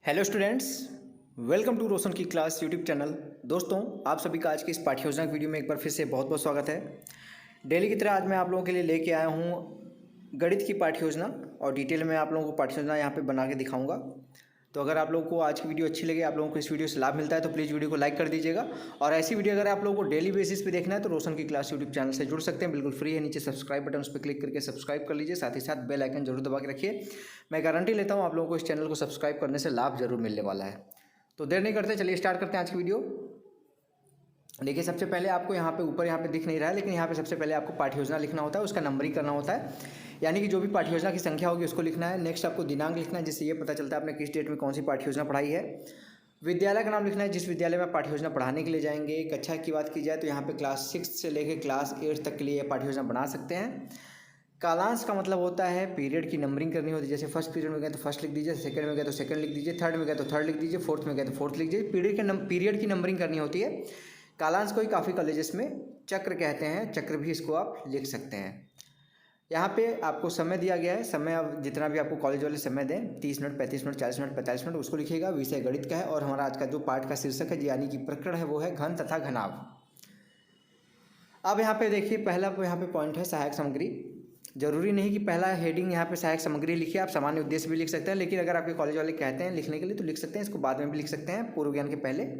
Hello students, welcome to रोशन की class YouTube channel. दोस्तों, आप सभी का आज की इस पाठ्य योजना की वीडियो में एक बार फिर से बहुत बहुत स्वागत है। डेली की तरह आज मैं आप लोगों के लिए लेके आया हूँ गणित की पाठ्य योजना और डिटेल में आप लोगों को पाठ्य योजना यहाँ पे बना के दिखाऊंगा। तो अगर आप लोगों को आज की वीडियो अच्छी लगे, आप लोगों को इस वीडियो से लाभ मिलता है तो प्लीज़ वीडियो को लाइक कर दीजिएगा। और ऐसी वीडियो अगर आप लोगों को डेली बेसिस पे देखना है तो रोशन की क्लास यूट्यूब चैनल से जुड़ सकते हैं, बिल्कुल फ्री है। नीचे सब्सक्राइब बटन उस पर क्लिक करके सब्सक्राइब कर लीजिए, साथ ही साथ बेल आइकन जरूर दबा के रखिए। मैं गारंटी लेता हूँ आप लोगों को इस चैनल को सब्सक्राइब करने से लाभ जरूर मिलने वाला है। तो देर नहीं करते, चलिए स्टार्ट करते हैं आज की वीडियो। देखिए, सबसे पहले आपको यहाँ पे ऊपर यहाँ पे दिख नहीं रहा है, लेकिन यहाँ पे सबसे पहले आपको पाठ्य योजना लिखना होता है, उसका नंबरिंग करना होता है, यानी कि जो भी पाठ्य योजना की संख्या होगी उसको लिखना है। नेक्स्ट आपको दिनांक लिखना है, जिससे ये पता चलता है आपने किस डेट में कौन सी पाठ्य योजना पढ़ाई है। विद्यालय का नाम लिखना है, जिस विद्यालय में पाठ्य योजना पढ़ाने के लिए जाएंगे। कक्षा की बात की जाए तो यहाँ पे क्लास 6 से लेकर क्लास 8 तक के लिए पाठ्य योजना बना सकते हैं। कालांश का मतलब होता है पीरियड की नंबरिंग करनी होती है। जैसे फर्स्ट पीरियड में गए तो फर्स्ट लिख दीजिए, सेकंड में गए तो सेकंड लिख दीजिए, थर्ड में गए तो थर्ड लिख दीजिए, फोर्थ में गए तो फोर्थ लिख दीजिए। पीरियड की नंबरिंग करनी होती है। कालांश को ही काफ़ी कॉलेजेस में चक्र कहते हैं, चक्र भी इसको आप लिख सकते हैं। यहाँ पे आपको समय दिया गया है, समय अब जितना भी आपको कॉलेज वाले समय दें, 30 मिनट, 35 मिनट, 40 मिनट, 45 मिनट, उसको लिखिएगा। विषय गणित का है और हमारा आज का जो पाठ का शीर्षक है यानी कि प्रकरण है वो है घन तथा घनाभ। अब यहाँ पे देखिए, पहला यहाँ पे पॉइंट है सहायक सामग्री। जरूरी नहीं कि पहला हेडिंग यहाँ पे सहायक सामग्री लिखिए, आप सामान्य उद्देश्य भी लिख सकते हैं, लेकिन अगर आपके कॉलेज वाले कहते हैं लिखने के लिए तो लिख सकते हैं। इसको बाद में भी लिख सकते हैं, पूर्व ज्ञान के पहले।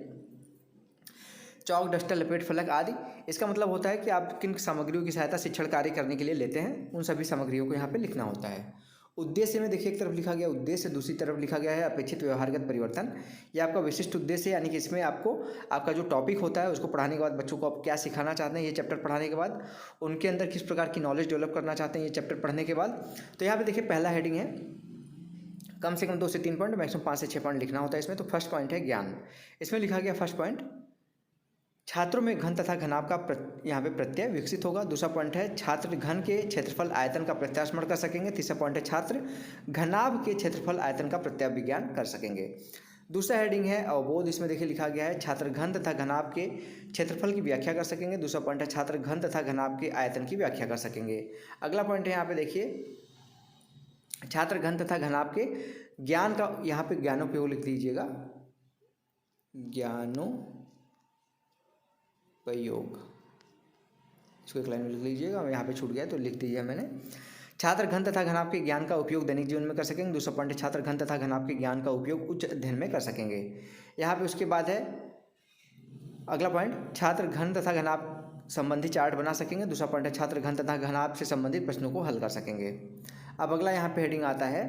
चौक, डस्टर, लपेट, फलक आदि। इसका मतलब होता है कि आप किन सामग्रियों की सहायता शिक्षण कार्य करने के लिए लेते हैं, उन सभी सामग्रियों को यहाँ पे लिखना होता है। उद्देश्य में देखिए, एक तरफ लिखा गया उद्देश्य, दूसरी तरफ लिखा गया है अपेक्षित व्यवहारगत परिवर्तन। यह आपका विशिष्ट उद्देश्य है, यानी कि इसमें आपको आपका जो टॉपिक होता है उसको पढ़ाने के बाद बच्चों को आप क्या सिखाना चाहते हैं, ये चैप्टर पढ़ाने के बाद उनके अंदर किस प्रकार की नॉलेज डेवलप करना चाहते हैं ये चैप्टर पढ़ने के बाद। तो यहाँ पे देखिए, पहला हेडिंग है, कम से कम 2 से 3 पॉइंट, मैक्सिमम 5 से 6 पॉइंट लिखना होता है इसमें। तो फर्स्ट पॉइंट है ज्ञान। इसमें लिखा गया फर्स्ट पॉइंट, छात्रों में घन तथा घनाभ का यहाँ पे प्रत्यय विकसित होगा। दूसरा पॉइंट है, छात्र घन के क्षेत्रफल आयतन का प्रत्यास्मरण कर सकेंगे। तीसरा पॉइंट है, छात्र घनाभ के क्षेत्रफल आयतन का प्रत्यय विज्ञान कर सकेंगे। दूसरा हेडिंग है अवबोध। इसमें देखिए लिखा गया है, छात्र घन तथा घनाभ के क्षेत्रफल की व्याख्या कर सकेंगे। दूसरा पॉइंट है, छात्र घन तथा घनाभ के आयतन की व्याख्या कर सकेंगे। अगला पॉइंट है यहाँ पे देखिए, छात्र घन तथा घनाभ के ज्ञान का, यहाँ पे ज्ञानोपयोग लिख दीजिएगा, ज्ञानोपयोग, इसको एक लाइन में लिख लीजिएगा। यहाँ पे छूट गया तो लिख दीजिए मैंने। छात्र घन तथा घनाभ के ज्ञान का उपयोग दैनिक जीवन में कर सकेंगे। दूसरा पॉइंट, छात्र घन तथा घनाभ के ज्ञान का उपयोग उच्च अध्ययन में कर सकेंगे। यहाँ पे उसके बाद है अगला पॉइंट, छात्र घन तथा घनाभ संबंधी चार्ट बना सकेंगे। दूसरा पॉइंट है, छात्र घन तथा घनाभ से संबंधित प्रश्नों को हल कर सकेंगे। अब अगला यहाँ पे हेडिंग आता है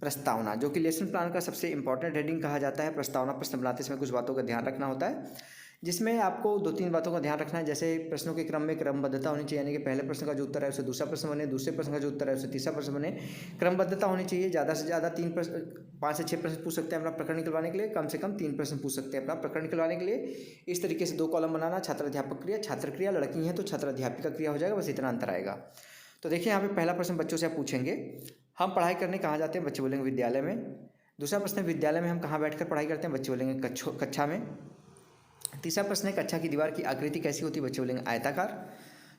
प्रस्तावना, जो कि लेसन प्लान का सबसे इंपॉर्टेंट हेडिंग कहा जाता है। प्रस्तावना प्रश्न बनाते समय कुछ बातों का ध्यान रखना होता है, जिसमें आपको 2-3 बातों का ध्यान रखना है। जैसे प्रश्नों के क्रम में क्रमबद्धता होनी चाहिए, यानी कि पहले प्रश्न का जो उत्तर है उससे दूसरा प्रश्न बने, दूसरे प्रश्न का जो उत्तर है उससे तीसरा प्रश्न बने। क्रमबद्धता होनी चाहिए। ज़्यादा से ज़्यादा 5 से 6 प्रश्न पूछ सकते हैं अपना प्रकरण निकलवाने के लिए, कम से कम 3 प्रश्न पूछ सकते हैं अपना प्रकरण निकलवाने के लिए। इस तरीके से 2 कॉलम बनाना, छात्र अध्यापक क्रिया, छात्र क्रिया, लड़की है तो छात्र अध्यापिका क्रिया हो जाएगा, बस इतना अंतर आएगा। तो देखिए, यहाँ पे पहला प्रश्न बच्चों से आप पूछेंगे, हम पढ़ाई करने कहाँ जाते हैं, बच्चे बोलेंगे विद्यालय में। दूसरा प्रश्न है, विद्यालय में हम कहाँ बैठकर पढ़ाई करते हैं, बच्चे बोलेंगे कक्षा में। तीसरा प्रश्न है, कक्षा की दीवार की आकृति कैसी होती है, बच्चे बोलेंगे आयताकार।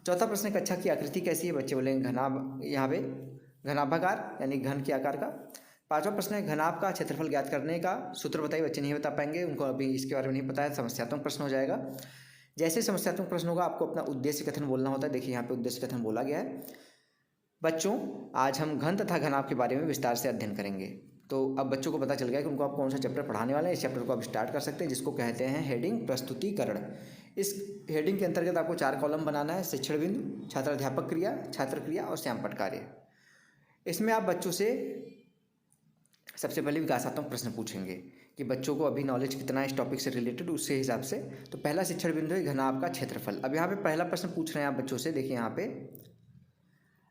चौथा प्रश्न है, कक्षा की आकृति कैसी है, बच्चे बोलेंगे घनाभ, यहाँ पे घनाभाकार यानी घन के आकार का। पांचवा प्रश्न है, घनाभ का क्षेत्रफल ज्ञात करने का सूत्र बताइए, बच्चे नहीं बता पाएंगे, उनको अभी इसके बारे में नहीं पता है, समस्यात्मक प्रश्न हो जाएगा। जैसे समस्यात्मक प्रश्न होगा आपको अपना उद्देश्य कथन बोलना होता है। देखिए यहाँ पे उद्देश्य कथन बोला गया है, बच्चों आज हम घन तथा घनाभ के बारे में विस्तार से अध्ययन करेंगे। तो अब बच्चों को पता चल गया कि उनको आप कौन सा चैप्टर पढ़ाने वाले हैं। इस चैप्टर को आप स्टार्ट कर सकते हैं, जिसको कहते हैं हेडिंग प्रस्तुतिकरण। इस हेडिंग के अंतर्गत आपको 4 कॉलम बनाना है, शिक्षण बिंदु, छात्र अध्यापक क्रिया, छात्र क्रिया और श्यामपट्ट कार्य। इसमें आप बच्चों से सबसे पहले विकासात्मक प्रश्न पूछेंगे कि बच्चों को अभी नॉलेज कितना है इस टॉपिक से रिलेटेड, उससे हिसाब से। तो पहला शिक्षण बिंदु है घनाभ का क्षेत्रफल। अब यहाँ पे पहला प्रश्न पूछ रहे हैं आप बच्चों से, देखिए यहाँ पे,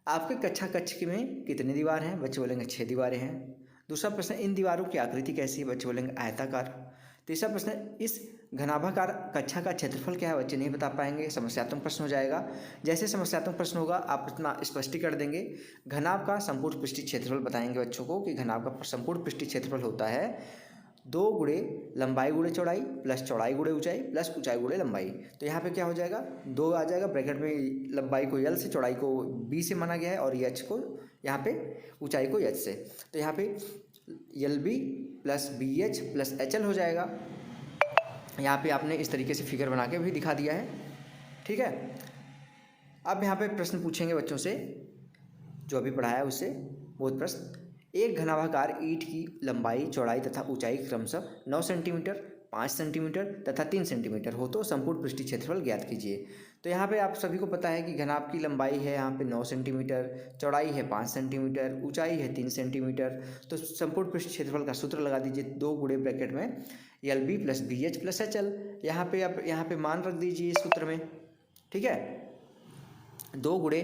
आपके कक्ष में कितनी दीवार हैं, बच्चे बोलेंगे 6 दीवारें हैं। दूसरा प्रश्न, इन दीवारों की आकृति कैसी है, बच्चे बोलेंगे आयताकार। तीसरा प्रश्न, इस घनाभाकार कक्षा का क्षेत्रफल क्या है, बच्चे नहीं बता पाएंगे, समस्यात्मक प्रश्न हो जाएगा। जैसे समस्यात्मक प्रश्न होगा आप इतना स्पष्टीकरण देंगे। घनाभ का संपूर्ण पृष्ठीय क्षेत्रफल बताएंगे बच्चों को कि घनाभ का संपूर्ण पृष्ठीय क्षेत्रफल होता है 2 गुणे लंबाई गुणे चौड़ाई प्लस चौड़ाई गुणे ऊंचाई प्लस ऊंचाई गुणे लंबाई। तो यहाँ पे क्या हो जाएगा, 2 आ जाएगा, ब्रैकेट में लंबाई को L से, चौड़ाई को B से माना गया है और H को यहाँ पे ऊंचाई को H से। तो यहाँ पे LB plus BH plus HL हो जाएगा। यहाँ पे आपने इस तरीके से फिगर बना के भी दिखा दिया है, ठीक है। अब यहाँ पे प्रश्न पूछेंगे बच्चों से, जो अभी पढ़ाया उससे बहुत प्रश्न। एक घनाभाकार ईंट की लंबाई, चौड़ाई तथा ऊंचाई क्रमशः 9 सेंटीमीटर, 5 सेंटीमीटर तथा 3 सेंटीमीटर हो तो संपूर्ण पृष्ठीय क्षेत्रफल ज्ञात कीजिए। तो यहाँ पे आप सभी को पता है कि घनाभ की लंबाई है यहाँ पे 9 सेंटीमीटर, चौड़ाई है 5 सेंटीमीटर, ऊंचाई है 3 सेंटीमीटर। तो संपूर्ण पृष्ठीय क्षेत्रफल का सूत्र लगा दीजिए, 2 गुणे ब्रैकेट में LB plus BH plus HL। यहाँ पे आप यहाँ पे मान रख दीजिए इस सूत्र में, ठीक है। 2 गुणे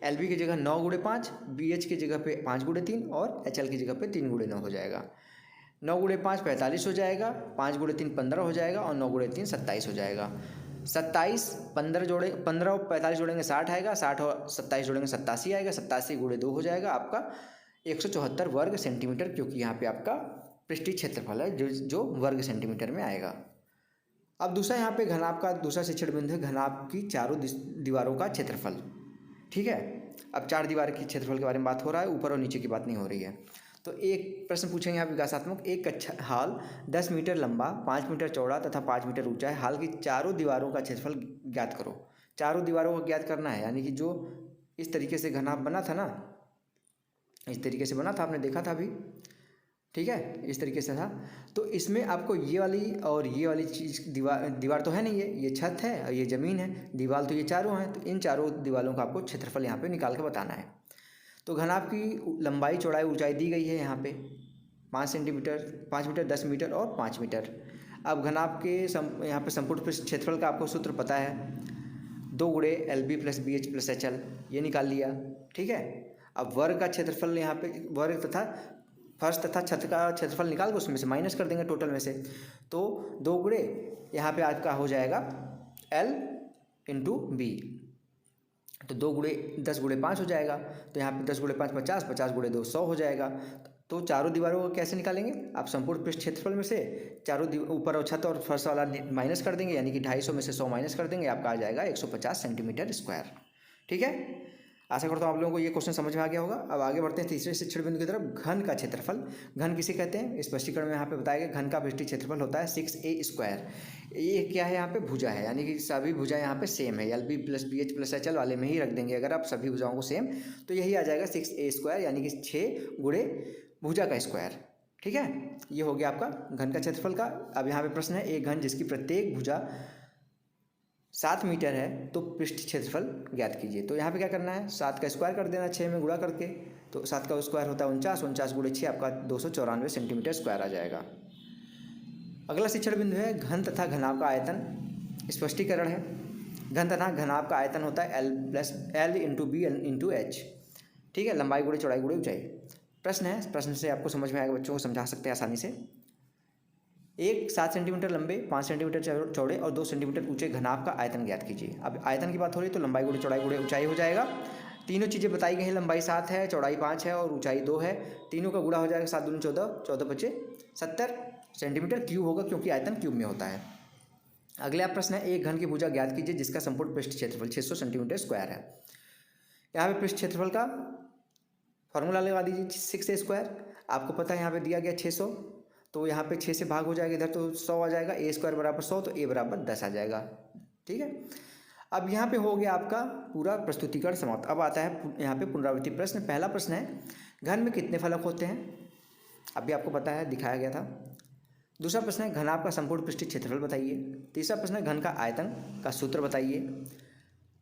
LB की जगह 9 गुणे 5, BH की जगह पे 5 गुणे 3 और HL की जगह पे 3 गुणे 9 हो जाएगा। 9 गुणे 5 45 हो जाएगा, 5 गुणे 3 15 हो जाएगा और 9 गुणे 3 27 हो जाएगा। 27 15 और 45 जोड़ेंगे 60 आएगा, 60 और 27 जोड़ेंगे 87 आएगा, 87 गुणे 2 हो जाएगा आपका 174 वर्ग सेंटीमीटर, क्योंकि यहाँ पे आपका पृष्ठीय क्षेत्रफल है जो वर्ग सेंटीमीटर में आएगा। अब दूसरा यहाँ पे घनाभ का दूसरा शिक्षण बिंदु है घनाभ की चारों दीवारों का क्षेत्रफल, ठीक है। अब 4 दीवार की क्षेत्रफल के बारे में बात हो रहा है, ऊपर और नीचे की बात नहीं हो रही है। तो एक प्रश्न पूछेंगे यहाँ विकासात्मक। एक कक्षा हाल 10 मीटर लंबा, 5 मीटर चौड़ा तथा 5 मीटर ऊंचा है। हाल की चारों दीवारों का क्षेत्रफल ज्ञात करो। चारों दीवारों को ज्ञात करना है, यानी कि जो इस तरीके से घनाभ बना था ना, इस तरीके से बना था, आपने देखा था अभी, ठीक है, इस तरीके से था। तो इसमें आपको ये वाली और ये वाली चीज़ दीवार तो है नहीं, ये छत है और ये ज़मीन है, दीवार तो ये चारों हैं। तो इन चारों दीवारों का आपको क्षेत्रफल यहाँ पे निकाल के बताना है। तो घनाभ की लंबाई, चौड़ाई, ऊंचाई दी गई है यहाँ पे 5 सेंटीमीटर, 5 मीटर, 10 मीटर और 5 मीटर। अब घनाभ के यहाँ पे संपूर्ण क्षेत्रफल का आपको सूत्र पता है, 2 गुणे LB plus BH plus HL, ये निकाल लिया, ठीक है। अब वर्ग का क्षेत्रफल यहाँ पे वर्ग तथा फर्श तथा छत का क्षेत्रफल निकाल के उसमें से माइनस कर देंगे टोटल में से। तो 2 गुणे यहाँ पे आपका हो जाएगा L इंटू B। तो 2 गुणे 10 गुणे 5 हो जाएगा। तो यहाँ पे 10 गुणे 5 50, 50 गुणे 2 100 हो जाएगा। तो चारों दीवारों को कैसे निकालेंगे आप? संपूर्ण पृष्ठ क्षेत्रफल में से चारों ऊपर और छत और फर्श वाला माइनस कर देंगे, यानी कि 250 में से 100 माइनस कर देंगे, आपका आ जाएगा 150 सेंटीमीटर स्क्वायर, ठीक है। आशा करता हूँ आप लोगों को ये क्वेश्चन समझ में आ गया होगा। अब आगे बढ़ते हैं तीसरे शिक्षण बिंदु की तरफ, घन का क्षेत्रफल। घन किसे कहते हैं? स्पष्टीकरण में यहाँ पे बताया गया, घन का पृष्ठीय क्षेत्रफल होता है 6a स्क्वायर। ये क्या है? यहाँ पे भुजा है, यानी कि सभी भुजा यहाँ पे सेम है। LB plus BH plus HL वाले में ही रख देंगे अगर आप सभी भुजाओं को सेम, तो यही आ जाएगा 6a स्क्वायर, यानी कि 6 गुणे भुजा का स्क्वायर, ठीक है। ये हो गया आपका घन का क्षेत्रफल का। अब यहाँ पे प्रश्न है, एक घन जिसकी प्रत्येक भुजा 7 मीटर है तो पृष्ठ क्षेत्रफल ज्ञात कीजिए। तो यहाँ पे क्या करना है, 7 का स्क्वायर कर देना 6 में गुणा करके। तो 7 का स्क्वायर होता है 49, 49 गुणे 6 आपका 294 सेंटीमीटर स्क्वायर आ जाएगा। अगला शिक्षण बिंदु है घन तथा घनाभ का आयतन। स्पष्टीकरण है, घन तथा घनाभ का आयतन होता है L into B into H, ठीक है। लंबाई गुणे चौड़ाई गुणे ऊंचाई। प्रश्न है, प्रश्न से आपको समझ में आएगा, बच्चों को समझा सकते हैं आसानी से। एक 7 सेंटीमीटर लंबे, 5 सेंटीमीटर चौड़े और 2 सेंटीमीटर ऊंचे घनाभ का आयतन ज्ञात कीजिए। अब आयतन की बात हो रही है तो लंबाई गुणे चौड़ाई गुणे ऊंचाई हो जाएगा। तीनों चीज़ें बताई गई हैं, लंबाई 7 है, चौड़ाई 5 है और ऊंचाई 2 है। तीनों का गुणा हो जाएगा, 7 दूनी 14, 14 पचे 70 सेंटीमीटर क्यूब होगा, क्योंकि आयतन क्यूब में होता है। अगला प्रश्न है, एक घन की भुजा ज्ञात कीजिए जिसका संपूर्ण पृष्ठ क्षेत्रफल 600 सेंटीमीटर स्क्वायर है। यहाँ पे पृष्ठ क्षेत्रफल का फॉर्मूला लगा दीजिए, 6a स्क्वायर। आपको पता है यहाँ पे दिया गया 600, तो यहाँ पे 6 से भाग हो जाएगा, इधर तो 100 आ जाएगा। a स्क्वायर बराबर 100, तो a बराबर 10 आ जाएगा, ठीक है। अब यहाँ पे हो गया आपका पूरा प्रस्तुतिकरण समाप्त। अब आता है यहाँ पे पुनरावृत्ति प्रश्न। पहला प्रश्न है, घन में कितने फलक होते हैं? अभी आपको पता है, दिखाया गया था। दूसरा प्रश्न है, घनाभ का संपूर्ण पृष्ठीय क्षेत्रफल बताइए। तीसरा प्रश्न है, घन का आयतन का सूत्र बताइए।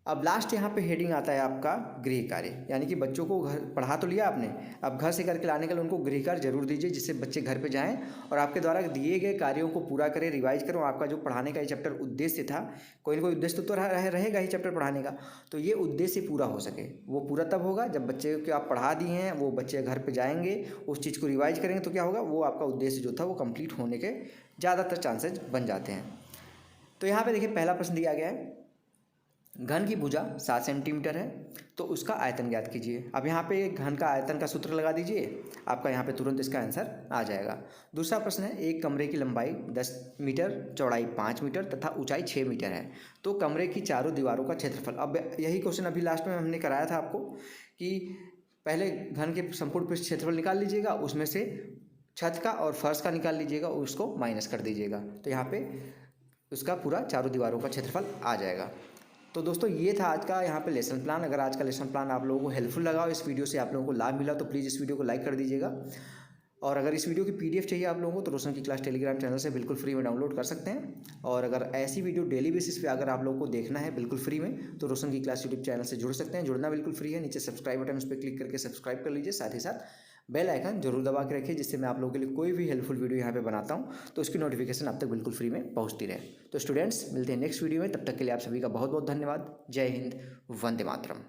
अब लास्ट यहाँ पे हेडिंग आता है आपका गृह कार्य, यानी कि बच्चों को घर पढ़ा तो लिया आपने, अब घर से करके लाने के लिए उनको गृह कार्य जरूर दीजिए, जिससे बच्चे घर पे जाएं और आपके द्वारा दिए गए कार्यों को पूरा करें, रिवाइज करें। आपका जो पढ़ाने का ये चैप्टर उद्देश्य था, कोई ना कोई उद्देश्य तो रहेगा ही चैप्टर पढ़ाने का, तो ये उद्देश्य पूरा हो सके। वो पूरा तब होगा जब बच्चे को आप पढ़ा दिए हैं, वो बच्चे घर पर जाएंगे, उस चीज़ को रिवाइज करेंगे, तो क्या होगा, वो आपका उद्देश्य जो था वो कंप्लीट होने के ज़्यादातर चांसेज बन जाते हैं। तो यहाँ पर देखिए, पहला प्रश्न दिया गया है, घन की भुजा 7 सेंटीमीटर है तो उसका आयतन ज्ञात कीजिए। अब यहाँ पे घन का आयतन का सूत्र लगा दीजिए, आपका यहाँ पे तुरंत इसका आंसर आ जाएगा। दूसरा प्रश्न है, एक कमरे की लंबाई 10 मीटर, चौड़ाई 5 मीटर तथा ऊंचाई 6 मीटर है तो कमरे की चारों दीवारों का क्षेत्रफल। अब यही क्वेश्चन अभी लास्ट में हमने कराया था आपको कि पहले घन के संपूर्ण पृष्ठ क्षेत्रफल निकाल लीजिएगा, उसमें से छत का और फर्श का निकाल लीजिएगा, उसको माइनस कर दीजिएगा, तो यहाँ पे उसका पूरा चारों दीवारों का क्षेत्रफल आ जाएगा। तो दोस्तों ये था आज का यहाँ पे लेसन प्लान। अगर आज का लेसन प्लान आप लोगों को हेल्पफुल लगा और इस वीडियो से आप लोगों को लाभ मिला तो प्लीज़ इस वीडियो को लाइक कर दीजिएगा। और अगर इस वीडियो की पीडीएफ चाहिए आप लोगों को तो रोशन की क्लास टेलीग्राम चैनल से बिल्कुल फ्री में डाउनलोड कर सकते हैं। और अगर ऐसी वीडियो डेली बेसिस पे अगर आप लोगों को देखना है बिल्कुल फ्री में तो रोशन की क्लास यूट्यूब चैनल से जुड़ सकते हैं। जुड़ना बिल्कुल फ्री है, नीचे सब्सक्राइब बटन उस पर क्लिक करके सब्सक्राइब कर लीजिए। साथ ही साथ बेल आइकन जरूर दबा के रखिए, जिससे मैं आप लोगों के लिए कोई भी हेल्पफुल वीडियो यहाँ पे बनाता हूँ तो उसकी नोटिफिकेशन आप तक बिल्कुल फ्री में पहुँचती रहे। तो स्टूडेंट्स मिलते हैं नेक्स्ट वीडियो में, तब तक के लिए आप सभी का बहुत बहुत धन्यवाद। जय हिंद, वंदे मातरम।